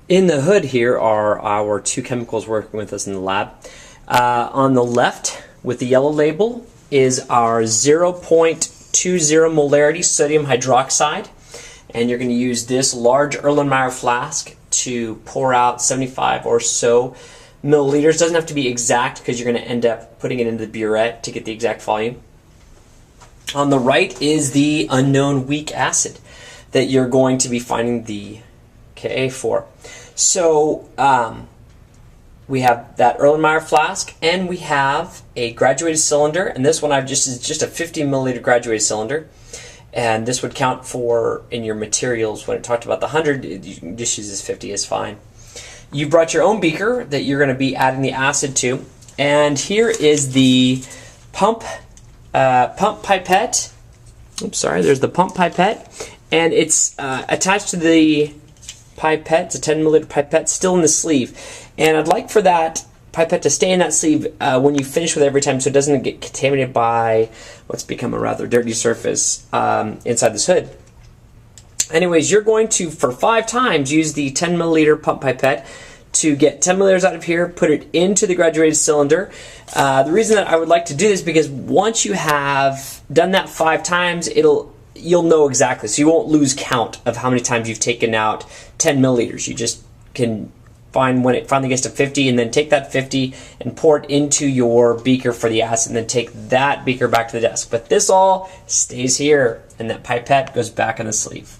In the hood here are our two chemicals working with us in the lab. On the left, with the yellow label, is our 0.20 molarity sodium hydroxide. And you're going to use this large Erlenmeyer flask to pour out 75 or so milliliters. Doesn't have to be exact because you're going to end up putting it into the burette to get the exact volume. On the right is the unknown weak acid that you're going to be finding the Ka for. So we have that Erlenmeyer flask, and we have a graduated cylinder, and this one is just a 50 milliliter graduated cylinder, and this would count for in your materials. When it talked about the 100, you can just use this 50 is fine. You brought your own beaker that you're going to be adding the acid to, and here is the pump pipette. Oops, sorry, there's the pump pipette, and it's attached to the pipette. It's a 10 milliliter pipette still in the sleeve, and I'd like for that pipette to stay in that sleeve when you finish with it every time, so it doesn't get contaminated by what's become a rather dirty surface inside this hood. Anyways, you're going to, for 5 times, use the 10 milliliter pump pipette to get 10 milliliters out of here, put it into the graduated cylinder. The reason that I would like to do this is because once you have done that 5 times, you'll know exactly, so you won't lose count of how many times you've taken out 10 milliliters. You just can find when it finally gets to 50, and then take that 50 and pour it into your beaker for the acid, and then take that beaker back to the desk. But this all stays here, and that pipette goes back in the sleeve.